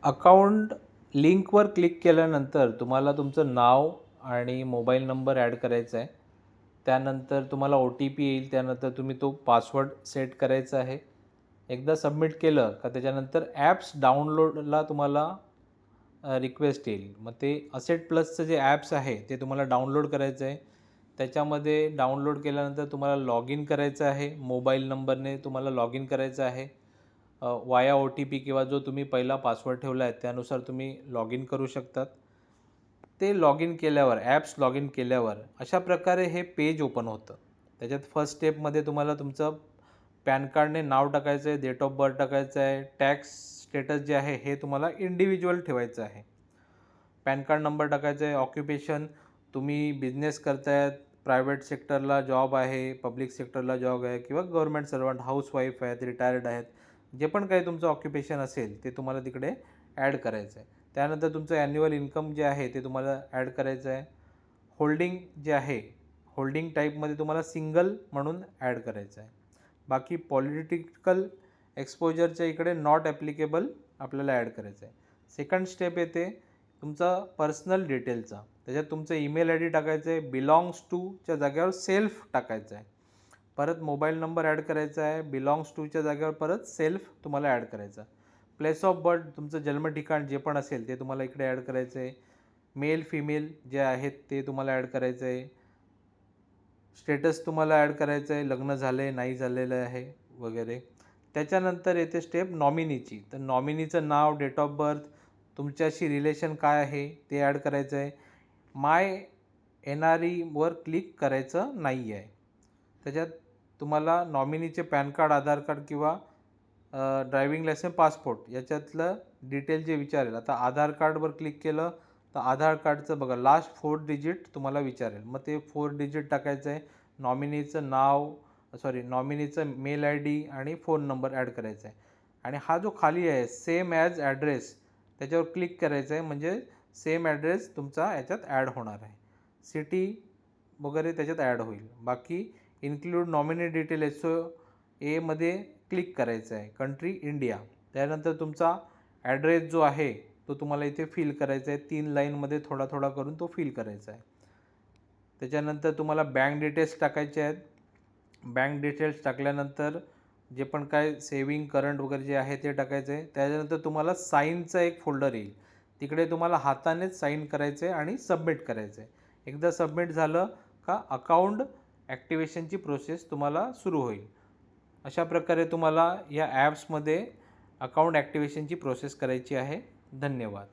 Account लिंकवर click केल्यानंतर तुम्हाला तुमचं नाव आणि मोबाईल नंबर ॲड करायचा आहे. त्यानंतर तुम्हाला OTP येईल. त्यानंतर तुम्ही तो पासवर्ड सेट करायचा आहे. एकदा सबमिट केलं का त्याच्यानंतर ॲप्स डाउनलोडला तुम्हाला रिक्वेस्ट येईल. मग ते असेट प्लसचं जे ॲप्स आहे ते तुम्हाला डाउनलोड करायचं आहे. त्याच्यामध्ये डाउनलोड केल्यानंतर तुम्हाला लॉग इन करायचं आहे. मोबाईल नंबरने तुम्हाला लॉग इन करायचं आहे. वाया OTP किंवा जो तुम्ही पहिला पासवर्ड ठेवला आहे त्यानुसार तुम्ही लॉग इन करू शकतात. ते लॉग इन केल्यावर ॲप्स लॉग इन केल्यावर अशा प्रकारे हे पेज ओपन होतं. त्याच्यात फर्स्ट स्टेपमध्ये तुम्हाला तुमचं पॅन कार्डने नाव टाकायचं आहे, डेट ऑफ बर्थ टाकायचं आहे, टॅक्स स्टेटस जे आहे हे तुम्हाला इंडिव्हिज्युअल ठेवायचं आहे. पॅन कार्ड नंबर टाकायचा आहे, ऑक्युपेशन तुम्ही बिझनेस करतायत, प्रायव्हेट सेक्टरला जॉब आहे, पब्लिक सेक्टरला जॉब आहे किंवा गव्हर्नमेंट सर्वंट, हाऊसवाईफ आहेत, रिटायर्ड आहेत, जे पण काही तुमचं ऑक्युपेशन असेल ते तुम्हाला तिकडे ॲड करायचं आहे. त्यानंतर तुमचं ॲन्युअल इन्कम जे आहे ते तुम्हाला ॲड करायचं आहे. होल्डिंग जे आहे, होल्डिंग टाईपमध्ये तुम्हाला सिंगल म्हणून ॲड करायचं आहे. बाकी पॉलिटिकल एक्सपोजरच्या इकडे नॉट ॲप्लिकेबल आपल्याला ॲड करायचं आहे. सेकंड स्टेप येते तुमचा पर्सनल डिटेलचा. त्याच्यात तुमचं ईमेल ID टाकायचं आहे, बिलॉंग्स टूच्या जागेवर सेल्फ टाकायचं आहे. परत मोबाईल नंबर ॲड करायचा आहे, बिलॉंग्स टूच्या जागेवर परत सेल्फ तुम्हाला ॲड करायचा. प्लेस ऑफ बर्थ तुमचं जन्म ठिकाण जे पण असेल ते तुम्हाला इकडे ॲड करायचं आहे. मेल फिमेल जे आहेत ते तुम्हाला ॲड करायचं आहे. स्टेटस तुम्हाला ॲड करायचं आहे, लग्न झालं आहे नाही झालेलं आहे वगैरे. त्याच्यानंतर येते स्टेप नॉमिनीची. तर नॉमिनीचं नाव, डेट ऑफ बर्थ, तुमच्याशी रिलेशन काय आहे ते ॲड करायचं आहे. माय NREवर क्लिक करायचं नाही आहे. त्याच्यात तुम्हाला नॉमिनीचे पॅन कार्ड, आधार कार्ड किंवा ड्रायविंग लायसन, पासपोर्ट याच्यातलं डिटेल जे विचारेल. आता आधार कार्डवर क्लिक केलं तर आधार कार्डचं बघा लास्ट 4 डिजिट तुम्हाला विचारेल. मग ते 4 डिजिट टाकायचं आहे. नॉमिनीचं मेल ID आणि फोन नंबर ॲड करायचा आहे. आणि हा जो खाली आहे सेम ॲज ॲड्रेस त्याच्यावर क्लिक करायचं आहे. म्हणजे सेम ॲड्रेस तुमचा याच्यात ॲड होणार आहे. सिटी वगैरे त्याच्यात ॲड होईल. बाकी इन्क्लूड नॉमिनी डिटेल SOAमध्ये क्लिक करायचं आहे. Country India. त्यानंतर तुमचा ॲड्रेस जो आहे तो तुम्हाला इथे फिल करायचा आहे. 3 लाईनमध्ये थोडा थोडा करून तो फिल करायचा आहे. त्याच्यानंतर तुम्हाला बँक डिटेल्स टाकायचे आहेत. बँक डिटेल्स टाकल्यानंतर जे पण काय सेविंग करंट वगैरे जे आहे ते टाकायचं आहे. त्याच्यानंतर तुम्हाला साईनचा एक फोल्डर येईल. तिकडे तुम्हाला हातानेच साईन करायचं आहे आणि सबमिट करायचं आहे. एकदा सबमिट झालं का अकाउंट ॲक्टिवेशनची प्रोसेस तुम्हाला सुरू होईल. अशा प्रकारे तुम्हाला या ॲप्समध्ये अकाउंट ॲक्टिवेशनची प्रोसेस करायची आहे. धन्यवाद.